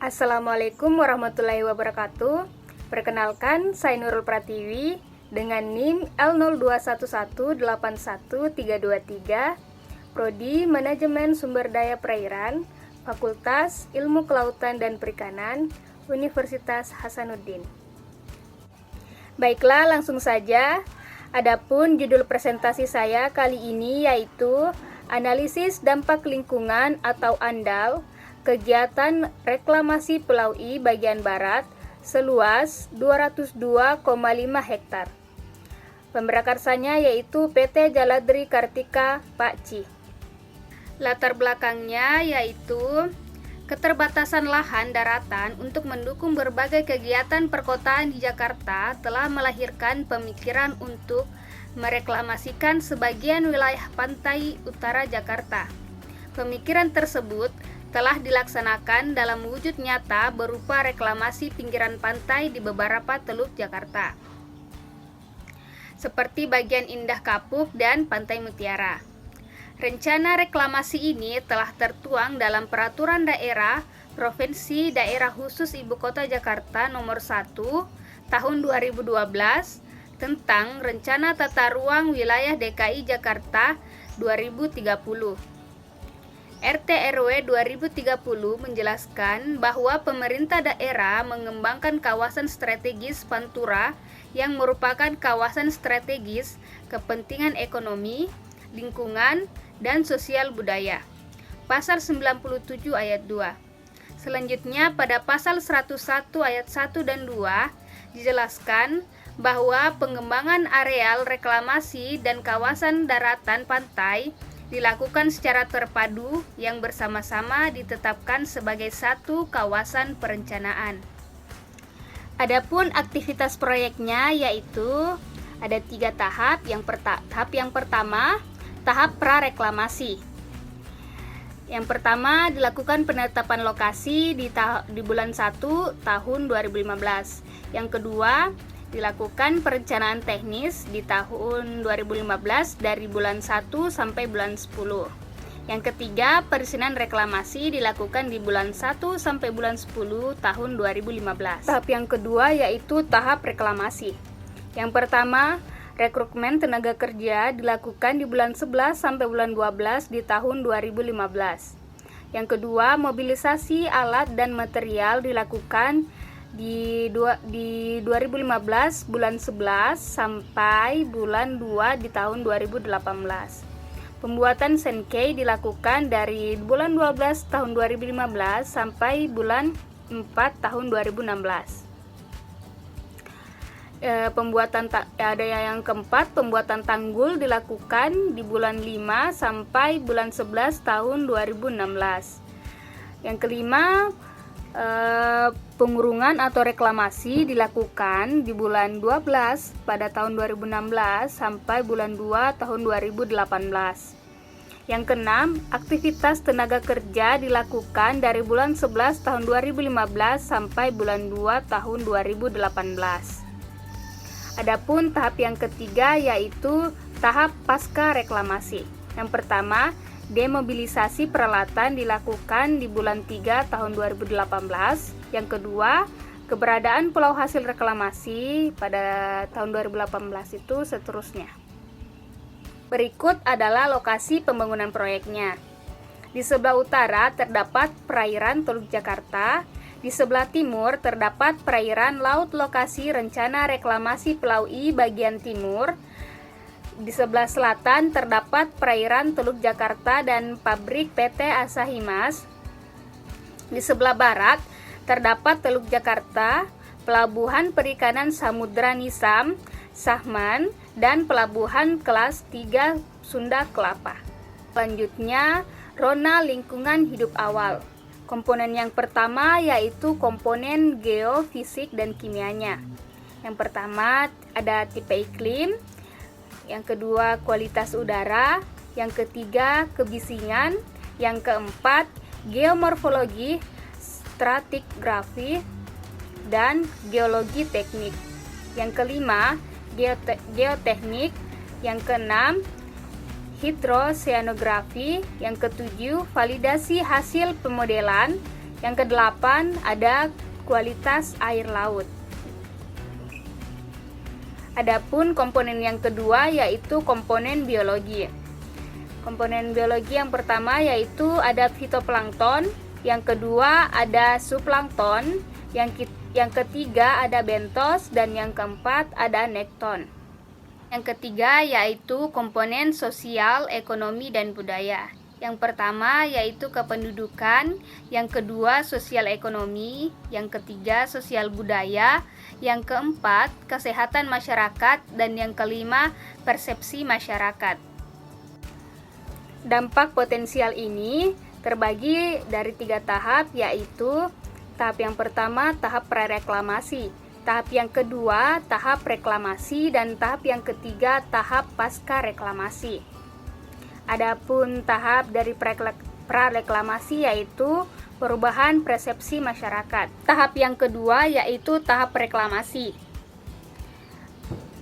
Assalamualaikum warahmatullahi wabarakatuh. Perkenalkan, saya Nurul Pratiwi dengan NIM L0211811323, Prodi Manajemen Sumber Daya Perairan, Fakultas Ilmu Kelautan dan Perikanan, Universitas Hasanuddin. Baiklah, langsung saja. Adapun judul presentasi saya kali ini yaitu Analisis Dampak Lingkungan atau ANDAL Kegiatan Reklamasi Pulau I bagian barat seluas 202,5 hektar. Pemberakarsanya yaitu PT Jaladri Kartika Pakcih. Latar belakangnya yaitu keterbatasan lahan daratan untuk mendukung berbagai kegiatan perkotaan di Jakarta telah melahirkan pemikiran untuk mereklamasikan sebagian wilayah pantai utara Jakarta. Pemikiran tersebut telah dilaksanakan dalam wujud nyata berupa reklamasi pinggiran pantai di beberapa teluk Jakarta, seperti bagian Indah Kapuk dan Pantai Mutiara. Rencana reklamasi ini telah tertuang dalam Peraturan Daerah Provinsi Daerah Khusus Ibu Kota Jakarta Nomor 1 Tahun 2012 tentang Rencana Tata Ruang Wilayah DKI Jakarta 2030. RT/RW 2030 menjelaskan bahwa pemerintah daerah mengembangkan kawasan strategis Pantura yang merupakan kawasan strategis kepentingan ekonomi, lingkungan, dan sosial budaya. Pasal 97 ayat 2. Selanjutnya pada pasal 101 ayat 1 dan 2 dijelaskan bahwa pengembangan areal reklamasi dan kawasan daratan pantai dilakukan secara terpadu yang bersama-sama ditetapkan sebagai satu kawasan perencanaan. Adapun aktivitas proyeknya yaitu ada 3 tahap. Tahap yang pertama, tahap prareklamasi. Yang pertama dilakukan penetapan lokasi di bulan 1 tahun 2015. Yang kedua, dilakukan perencanaan teknis di tahun 2015 dari bulan 1 sampai bulan 10. Yang ketiga, perizinan reklamasi dilakukan di bulan 1 sampai bulan 10 tahun 2015. Tahap yang kedua yaitu tahap reklamasi. Yang pertama, rekrutmen tenaga kerja dilakukan di bulan 11 sampai bulan 12 di tahun 2015. Yang kedua, mobilisasi alat dan material dilakukan di 2015 bulan 11 sampai bulan 2 di tahun 2018. Pembuatan Senkei dilakukan dari bulan 12 tahun 2015 sampai bulan 4 tahun 2016. Ada yang keempat, pembuatan tanggul dilakukan di bulan 5 sampai bulan 11 tahun 2016. Yang kelima, pengurungan atau reklamasi dilakukan di bulan 12 pada tahun 2016 sampai bulan 2 tahun 2018. Yang keenam, aktivitas tenaga kerja dilakukan dari bulan 11 tahun 2015 sampai bulan 2 tahun 2018. Adapun tahap yang ketiga yaitu tahap pasca reklamasi. Yang pertama, demobilisasi peralatan dilakukan di bulan 3 tahun 2018. Yang kedua, keberadaan pulau hasil reklamasi pada tahun 2018 itu seterusnya. Berikut adalah lokasi pembangunan proyeknya. Di sebelah utara terdapat perairan Teluk Jakarta. Di sebelah timur terdapat perairan laut lokasi rencana reklamasi Pulau I bagian timur. Di sebelah selatan terdapat perairan Teluk Jakarta dan pabrik PT Asahimas. Di sebelah barat terdapat Teluk Jakarta, Pelabuhan Perikanan Samudra Nisam, Sahman, dan Pelabuhan Kelas 3 Sunda Kelapa. Selanjutnya, zona lingkungan hidup awal. Komponen yang pertama yaitu komponen geofisik dan kimianya. Yang pertama ada tipe iklim, yang kedua kualitas udara, yang ketiga kebisingan, yang keempat geomorfologi, stratigrafi, dan geologi teknik. Yang kelima geoteknik, yang keenam hidroseanografi, yang ketujuh validasi hasil pemodelan, Yang kedelapan ada kualitas air laut. Adapun komponen yang kedua yaitu komponen biologi. Komponen biologi yang pertama yaitu ada fitoplankton, yang kedua ada zooplankton, yang ketiga ada bentos, dan yang keempat ada nekton. Yang ketiga yaitu komponen sosial, ekonomi, dan budaya. Yang pertama yaitu kependudukan, yang kedua sosial ekonomi, yang ketiga sosial budaya, yang keempat kesehatan masyarakat, dan yang kelima persepsi masyarakat. Dampak potensial ini terbagi dari 3 tahap, yaitu tahap yang pertama tahap prareklamasi, tahap yang kedua tahap reklamasi, dan tahap yang ketiga tahap pasca reklamasi. Adapun tahap dari prareklamasi yaitu perubahan persepsi masyarakat. Tahap yang kedua yaitu tahap reklamasi.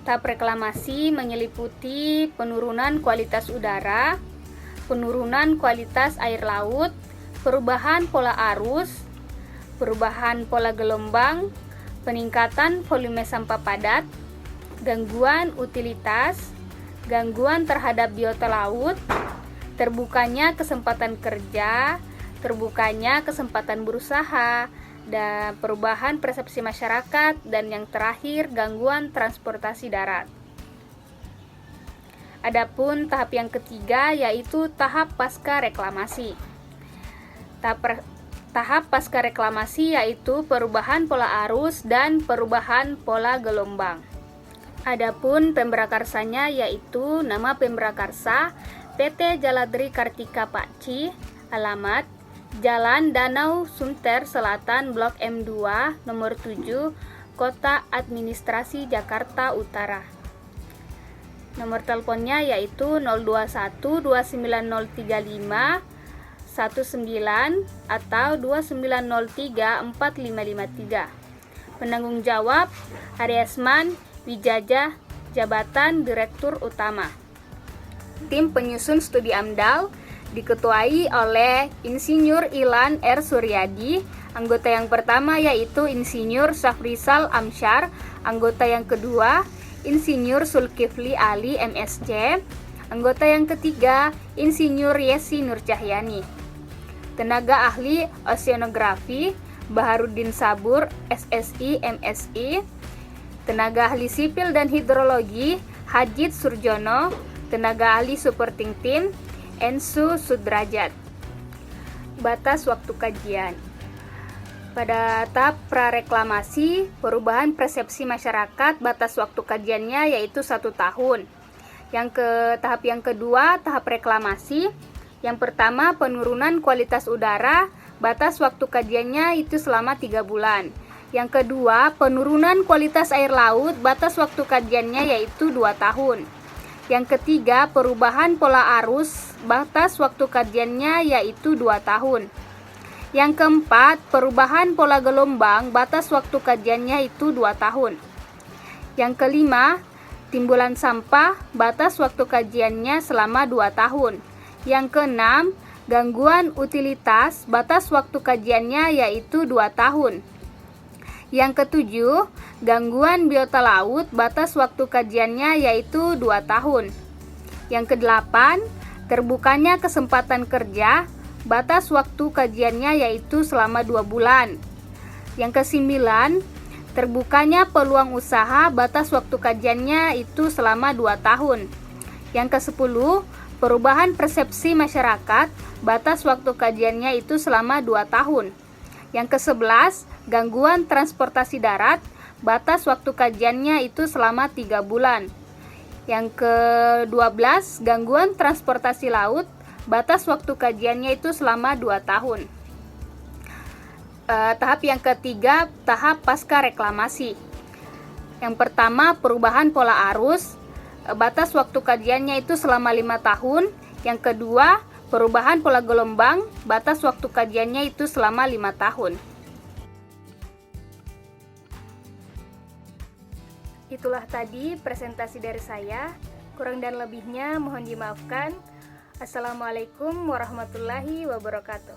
Tahap reklamasi menyeliputi penurunan kualitas udara, penurunan kualitas air laut, perubahan pola arus, perubahan pola gelombang, peningkatan volume sampah padat, gangguan utilitas, gangguan terhadap biota laut, terbukanya kesempatan kerja, terbukanya kesempatan berusaha, dan perubahan persepsi masyarakat, dan yang terakhir gangguan transportasi darat. Adapun tahap yang ketiga yaitu tahap pasca reklamasi. Tahap pasca reklamasi yaitu perubahan pola arus dan perubahan pola gelombang. Adapun pemrakarsanya yaitu nama pemrakarsa PT Jaladri Kartika Pakci, alamat Jalan Danau Sunter Selatan Blok M2 nomor 7, Kota Administrasi Jakarta Utara. Nomor teleponnya yaitu 021-29035-19 atau 2903-4553. Penanggung jawab Aryasman Wijaya, Jabatan Direktur Utama. Tim penyusun studi AMDAL diketuai oleh Insinyur Ilan R. Suryadi. Anggota yang pertama yaitu Insinyur Syafrizal Amsyar. Anggota yang kedua Insinyur Zulkifli Ali MSc. Anggota yang ketiga Insinyur Yesi Nurcahyani. Tenaga ahli oceanografi Baharudin Sabur SSI MSI. Tenaga ahli sipil dan hidrologi Hajid Surjono. Tenaga ahli supporting team Ensu Sudrajat. Batas waktu kajian. Pada tahap prareklamasi, perubahan persepsi masyarakat, batas waktu kajiannya yaitu 1 tahun. Tahap yang kedua, tahap reklamasi. Yang pertama, penurunan kualitas udara, batas waktu kajiannya itu selama 3 bulan. Yang kedua, penurunan kualitas air laut, batas waktu kajiannya yaitu 2 tahun. Yang ketiga, perubahan pola arus, batas waktu kajiannya yaitu 2 tahun. Yang keempat, perubahan pola gelombang, batas waktu kajiannya itu 2 tahun. Yang kelima, timbulan sampah, batas waktu kajiannya selama 2 tahun. Yang keenam, gangguan utilitas, batas waktu kajiannya yaitu 2 tahun. Yang ketujuh, gangguan biota laut, batas waktu kajiannya yaitu 2 tahun. Yang kedelapan, terbukanya kesempatan kerja, batas waktu kajiannya yaitu selama 2 bulan. Yang kesembilan, terbukanya peluang usaha, batas waktu kajiannya itu selama 2 tahun. Yang kesepuluh, perubahan persepsi masyarakat, batas waktu kajiannya itu selama 2 tahun. Yang ke-11, gangguan transportasi darat, batas waktu kajiannya itu selama 3 bulan. Yang ke-12, gangguan transportasi laut, batas waktu kajiannya itu selama 2 tahun. Tahap yang ketiga, tahap pasca reklamasi. Yang pertama, perubahan pola arus, batas waktu kajiannya itu selama 5 tahun. Yang kedua, perubahan pola gelombang, batas waktu kajiannya itu selama 5 tahun. Itulah tadi presentasi dari saya. Kurang dan lebihnya mohon dimaafkan. Assalamualaikum warahmatullahi wabarakatuh.